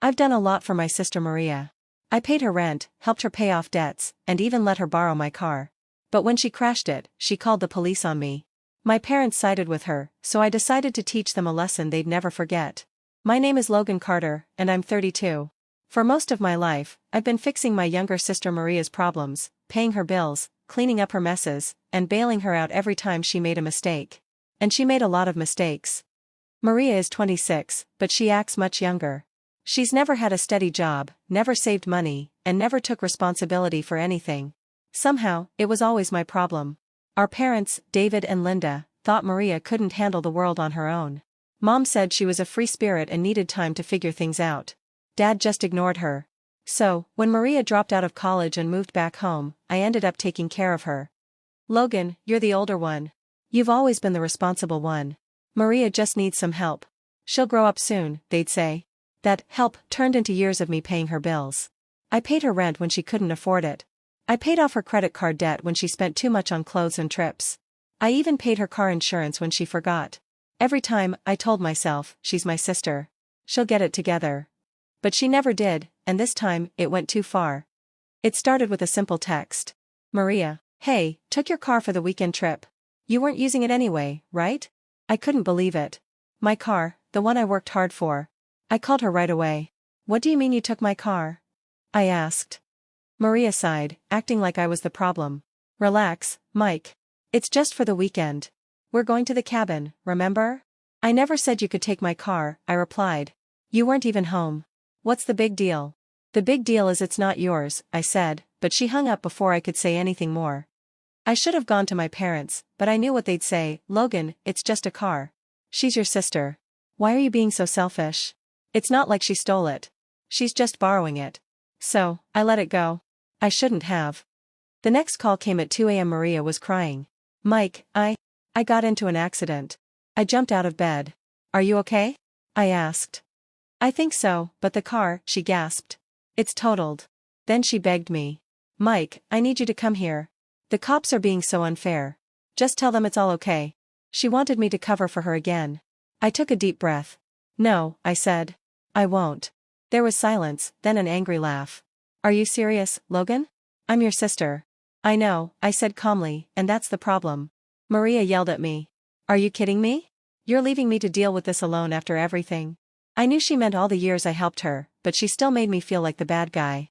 I've done a lot for my sister Maria. I paid her rent, helped her pay off debts, and even let her borrow my car. But when she crashed it, she called the police on me. My parents sided with her, so I decided to teach them a lesson they'd never forget. My name is Logan Carter, and I'm 32. For most of my life, I've been fixing my younger sister Maria's problems, paying her bills, cleaning up her messes, and bailing her out every time she made a mistake. And she made a lot of mistakes. Maria is 26, but she acts much younger. She's never had a steady job, never saved money, and never took responsibility for anything. Somehow, it was always my problem. Our parents, David and Linda, thought Maria couldn't handle the world on her own. Mom said she was a free spirit and needed time to figure things out. Dad just ignored her. So, when Maria dropped out of college and moved back home, I ended up taking care of her. Logan, you're the older one. You've always been the responsible one. Maria just needs some help. She'll grow up soon, they'd say. That help turned into years of me paying her bills. I paid her rent when she couldn't afford it. I paid off her credit card debt when she spent too much on clothes and trips. I even paid her car insurance when she forgot. Every time, I told myself, she's my sister. She'll get it together. But she never did, and this time, it went too far. It started with a simple text. Maria, hey, took your car for the weekend trip. You weren't using it anyway, right? I couldn't believe it. My car, the one I worked hard for. I called her right away. What do you mean you took my car? I asked. Maria sighed, acting like I was the problem. Relax, Mike. It's just for the weekend. We're going to the cabin, remember? I never said you could take my car, I replied. You weren't even home. What's the big deal? The big deal is it's not yours, I said, but she hung up before I could say anything more. I should have gone to my parents, but I knew what they'd say. Logan, it's just a car. She's your sister. Why are you being so selfish? It's not like she stole it. She's just borrowing it. So, I let it go. I shouldn't have. The next call came at 2 a.m. Maria was crying. Mike, I got into an accident. I jumped out of bed. Are you okay? I asked. I think so, but the car, she gasped. It's totaled. Then she begged me. Mike, I need you to come here. The cops are being so unfair. Just tell them it's all okay. She wanted me to cover for her again. I took a deep breath. No, I said. I won't. There was silence, then an angry laugh. Are you serious, Logan? I'm your sister. I know, I said calmly, and that's the problem. Maria yelled at me. Are you kidding me? You're leaving me to deal with this alone after everything. I knew she meant all the years I helped her, but she still made me feel like the bad guy.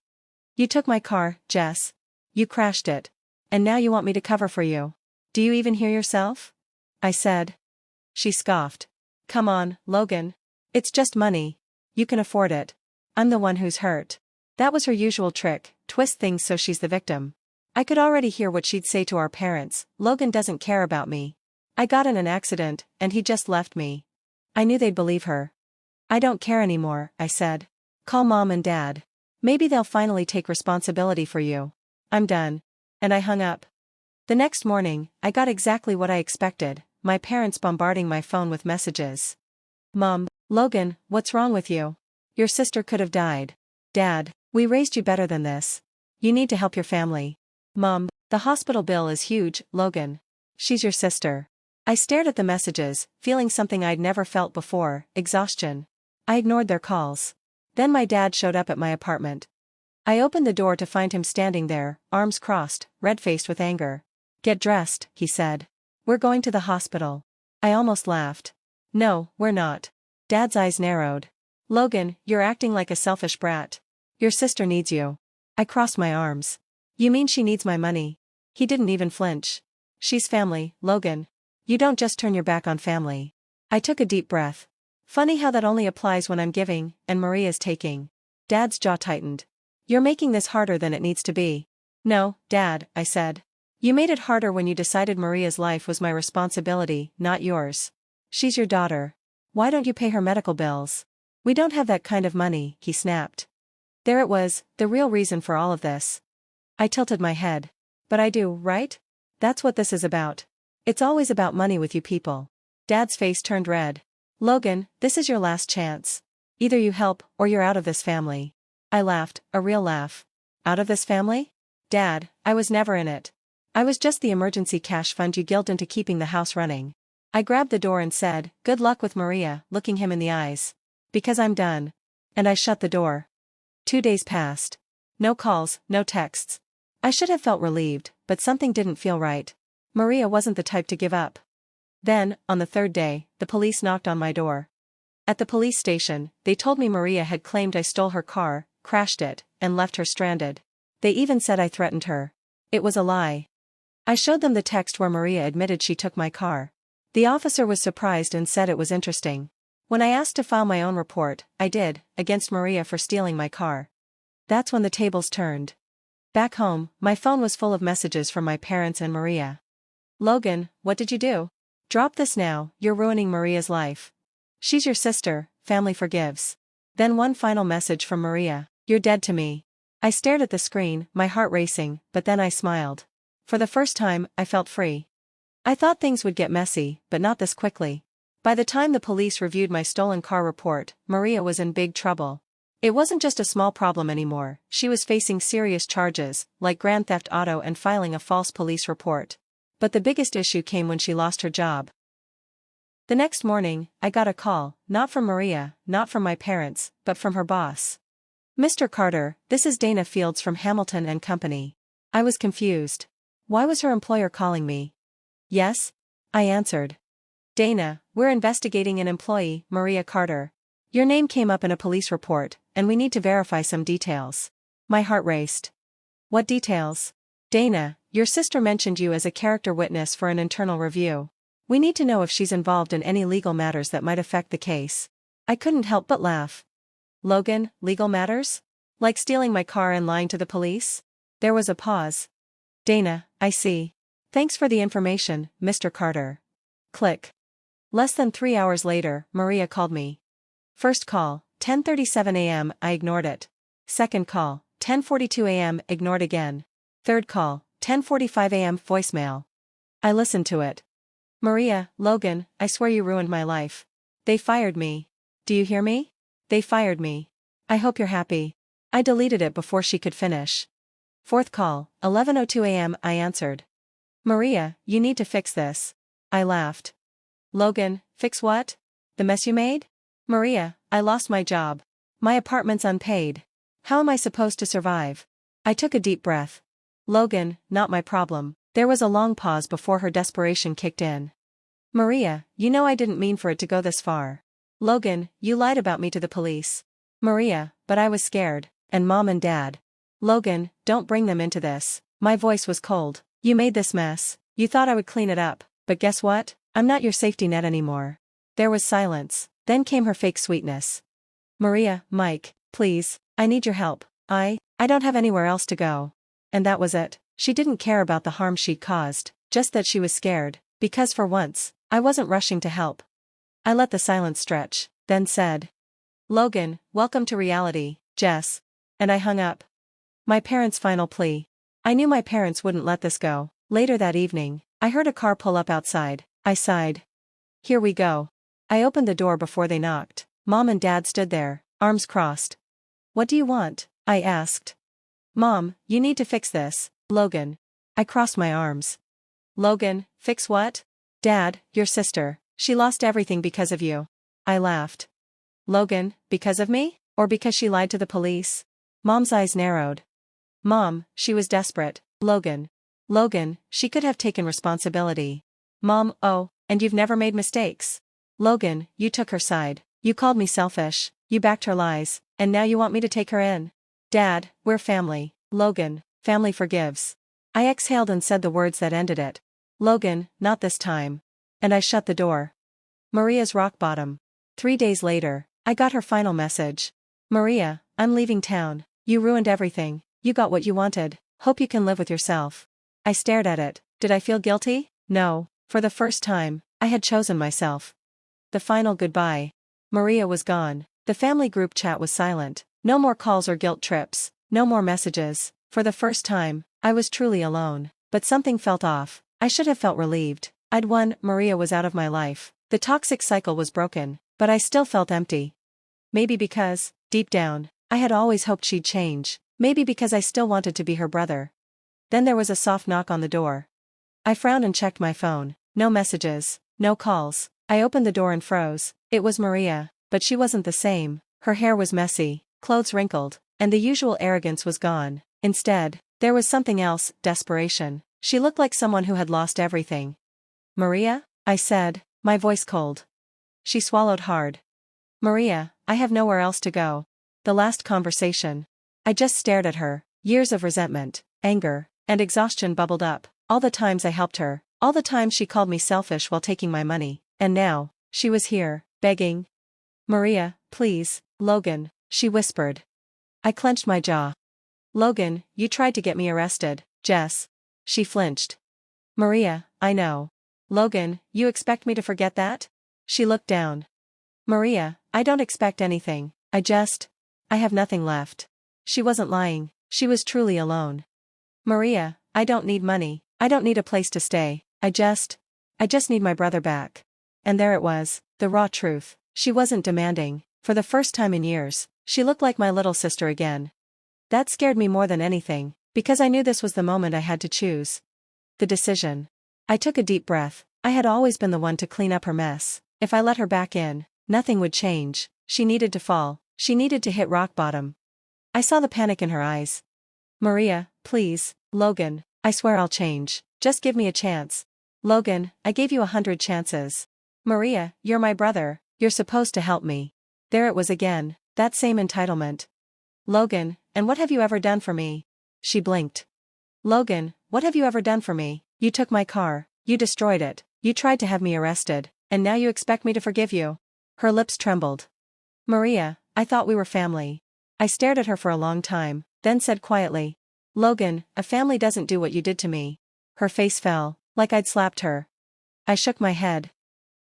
You took my car, Jess. You crashed it. And now you want me to cover for you. Do you even hear yourself? I said. She scoffed. Come on, Logan. It's just money. You can afford it. I'm the one who's hurt. That was her usual trick, twist things so she's the victim. I could already hear what she'd say to our parents. Logan doesn't care about me. I got in an accident, and he just left me. I knew they'd believe her. I don't care anymore, I said. Call Mom and Dad. Maybe they'll finally take responsibility for you. I'm done. And I hung up. The next morning, I got exactly what I expected, my parents bombarding my phone with messages. Mom, Logan, what's wrong with you? Your sister could have died. Dad, we raised you better than this. You need to help your family. Mom, the hospital bill is huge, Logan. She's your sister. I stared at the messages, feeling something I'd never felt before, exhaustion. I ignored their calls. Then my dad showed up at my apartment. I opened the door to find him standing there, arms crossed, red-faced with anger. Get dressed, he said. We're going to the hospital. I almost laughed. No, we're not. Dad's eyes narrowed. Logan, you're acting like a selfish brat. Your sister needs you. I crossed my arms. You mean she needs my money? He didn't even flinch. She's family, Logan. You don't just turn your back on family. I took a deep breath. Funny how that only applies when I'm giving, and Maria's taking. Dad's jaw tightened. You're making this harder than it needs to be. No, Dad, I said. You made it harder when you decided Maria's life was my responsibility, not yours. She's your daughter. Why don't you pay her medical bills? We don't have that kind of money, he snapped. There it was, the real reason for all of this. I tilted my head. But I do, right? That's what this is about. It's always about money with you people. Dad's face turned red. Logan, this is your last chance. Either you help, or you're out of this family. I laughed, a real laugh. Out of this family? Dad, I was never in it. I was just the emergency cash fund you guilted into keeping the house running. I grabbed the door and said, good luck with Maria, looking him in the eyes. Because I'm done. And I shut the door. 2 days passed. No calls, no texts. I should have felt relieved, but something didn't feel right. Maria wasn't the type to give up. Then, on the third day, the police knocked on my door. At the police station, they told me Maria had claimed I stole her car, crashed it, and left her stranded. They even said I threatened her. It was a lie. I showed them the text where Maria admitted she took my car. The officer was surprised and said it was interesting. When I asked to file my own report, I did, against Maria for stealing my car. That's when the tables turned. Back home, my phone was full of messages from my parents and Maria. "Logan, what did you do? Drop this now, you're ruining Maria's life. She's your sister, family forgives." Then one final message from Maria: "You're dead to me." I stared at the screen, my heart racing, but then I smiled. For the first time, I felt free. I thought things would get messy, but not this quickly. By the time the police reviewed my stolen car report, Maria was in big trouble. It wasn't just a small problem anymore, she was facing serious charges, like grand theft auto and filing a false police report. But the biggest issue came when she lost her job. The next morning, I got a call, not from Maria, not from my parents, but from her boss. "Mr. Carter, this is Dana Fields from Hamilton and Company." I was confused. Why was her employer calling me? "Yes?" I answered. "Dana, we're investigating an employee, Maria Carter. Your name came up in a police report, and we need to verify some details." My heart raced. "What details?" "Dana, your sister mentioned you as a character witness for an internal review. We need to know if she's involved in any legal matters that might affect the case." I couldn't help but laugh. "Logan, legal matters? Like stealing my car and lying to the police?" There was a pause. "Dana, I see. Thanks for the information, Mr. Carter." Click. Less than 3 hours later, Maria called me. First call, 10:37 a.m., I ignored it. Second call, 10:42 a.m., ignored again. Third call, 10:45 a.m., voicemail. I listened to it. "Maria, Logan, I swear you ruined my life. They fired me. Do you hear me? They fired me. I hope you're happy." I deleted it before she could finish. Fourth call, 11:02 a.m., I answered. "Maria, you need to fix this." I laughed. "Logan, fix what? The mess you made?" "Maria, I lost my job. My apartment's unpaid. How am I supposed to survive?" I took a deep breath. "Logan, not my problem." There was a long pause before her desperation kicked in. "Maria, you know I didn't mean for it to go this far. Logan, you lied about me to the police." "Maria, but I was scared. And Mom and Dad." "Logan, don't bring them into this." My voice was cold. "You made this mess. You thought I would clean it up, but guess what? I'm not your safety net anymore." There was silence, then came her fake sweetness. "Maria, Mike, please, I need your help. I don't have anywhere else to go." And that was it. She didn't care about the harm she'd caused, just that she was scared, because for once, I wasn't rushing to help. I let the silence stretch, then said, "Logan, welcome to reality, Jess." And I hung up. My parents' final plea. I knew my parents wouldn't let this go. Later that evening, I heard a car pull up outside. I sighed. Here we go. I opened the door before they knocked. Mom and Dad stood there, arms crossed. "What do you want?" I asked. "Mom, you need to fix this, Logan." I crossed my arms. "Logan, fix what?" "Dad, your sister. She lost everything because of you." I laughed. "Logan, because of me? Or because she lied to the police?" Mom's eyes narrowed. "Mom, she was desperate, Logan. Logan, she could have taken responsibility." "Mom, oh, and you've never made mistakes?" "Logan, you took her side. You called me selfish. You backed her lies, and now you want me to take her in." "Dad, we're family, Logan. Family forgives." I exhaled and said the words that ended it. "Logan, not this time." And I shut the door. Maria's rock bottom. 3 days later, I got her final message. "Maria, I'm leaving town. You ruined everything. You got what you wanted. Hope you can live with yourself." I stared at it. Did I feel guilty? No. For the first time, I had chosen myself. The final goodbye. Maria was gone. The family group chat was silent. No more calls or guilt trips. No more messages. For the first time, I was truly alone. But something felt off. I should have felt relieved. I'd won. Maria was out of my life. The toxic cycle was broken. But I still felt empty. Maybe because, deep down, I had always hoped she'd change. Maybe because I still wanted to be her brother. Then there was a soft knock on the door. I frowned and checked my phone. No messages. No calls. I opened the door and froze. It was Maria, but she wasn't the same. Her hair was messy, clothes wrinkled, and the usual arrogance was gone. Instead, there was something else, desperation. She looked like someone who had lost everything. "Maria?" I said, my voice cold. She swallowed hard. "Maria, I have nowhere else to go." The last conversation. I just stared at her. Years of resentment, anger, and exhaustion bubbled up. All the times I helped her, all the times she called me selfish while taking my money, and now, she was here, begging. "Maria, please, Logan," she whispered. I clenched my jaw. "Logan, you tried to get me arrested, Jess." She flinched. "Maria, I know. Logan, you expect me to forget that?" She looked down. "Maria, I don't expect anything, I have nothing left." She wasn't lying, she was truly alone. "Maria, I don't need money, I don't need a place to stay, I just need my brother back." And there it was, the raw truth. She wasn't demanding. For the first time in years, she looked like my little sister again. That scared me more than anything, because I knew this was the moment I had to choose. The decision. I took a deep breath. I had always been the one to clean up her mess. If I let her back in, nothing would change. She needed to fall. She needed to hit rock bottom. I saw the panic in her eyes. "Maria, please, Logan, I swear I'll change. Just give me a chance." "Logan, I gave you 100 chances. Maria, you're my brother, you're supposed to help me." There it was again, that same entitlement. "Logan, and what have you ever done for me?" She blinked. "Logan, what have you ever done for me? You took my car, you destroyed it, you tried to have me arrested, and now you expect me to forgive you?" Her lips trembled. "Maria, I thought we were family." I stared at her for a long time, then said quietly, "Logan, a family doesn't do what you did to me." Her face fell, like I'd slapped her. I shook my head.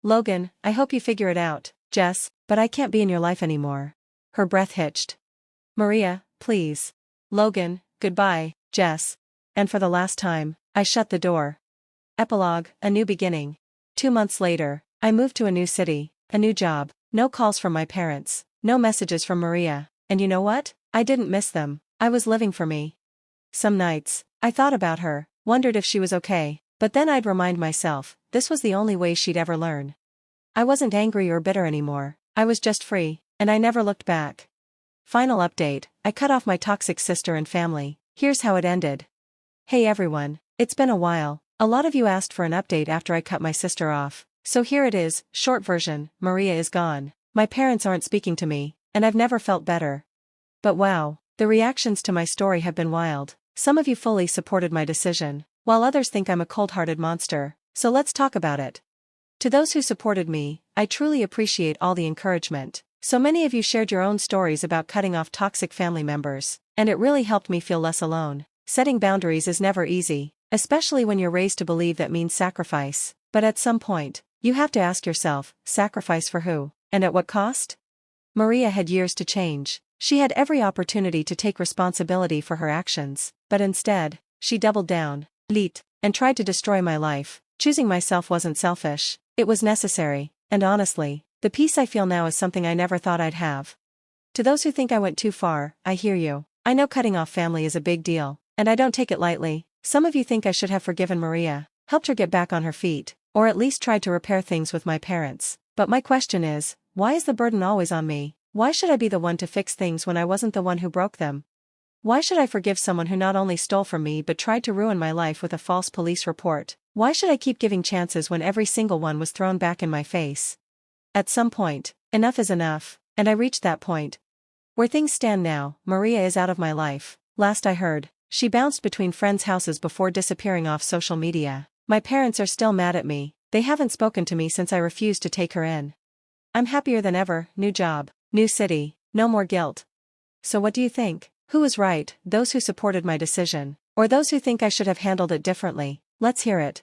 "Logan, I hope you figure it out, Jess, but I can't be in your life anymore." Her breath hitched. "Maria, please." "Logan, goodbye, Jess." And for the last time, I shut the door. Epilogue, a new beginning. 2 months later, I moved to a new city, a new job, no calls from my parents, no messages from Maria, and you know what? I didn't miss them, I was living for me. Some nights, I thought about her, wondered if she was okay, but then I'd remind myself, this was the only way she'd ever learn. I wasn't angry or bitter anymore, I was just free, and I never looked back. Final update, I cut off my toxic sister and family. Here's how it ended. Hey everyone, it's been a while. A lot of you asked for an update after I cut my sister off, so here it is, short version, Maria is gone. My parents aren't speaking to me, and I've never felt better. But wow, the reactions to my story have been wild. Some of you fully supported my decision, while others think I'm a cold-hearted monster, so let's talk about it. To those who supported me, I truly appreciate all the encouragement. So many of you shared your own stories about cutting off toxic family members, and it really helped me feel less alone. Setting boundaries is never easy, especially when you're raised to believe that means sacrifice, but at some point, you have to ask yourself, sacrifice for who, and at what cost? Maria had years to change. She had every opportunity to take responsibility for her actions, but instead, she doubled down, and tried to destroy my life. Choosing myself wasn't selfish, it was necessary, and honestly, the peace I feel now is something I never thought I'd have. To those who think I went too far, I hear you. I know cutting off family is a big deal, and I don't take it lightly. Some of you think I should have forgiven Maria, helped her get back on her feet, or at least tried to repair things with my parents. But my question is, why is the burden always on me? Why should I be the one to fix things when I wasn't the one who broke them? Why should I forgive someone who not only stole from me but tried to ruin my life with a false police report? Why should I keep giving chances when every single one was thrown back in my face? At some point, enough is enough, and I reached that point. Where things stand now, Maria is out of my life. Last I heard, she bounced between friends' houses before disappearing off social media. My parents are still mad at me, they haven't spoken to me since I refused to take her in. I'm happier than ever, new job, new city, no more guilt. So what do you think? Who was right, those who supported my decision, or those who think I should have handled it differently? Let's hear it.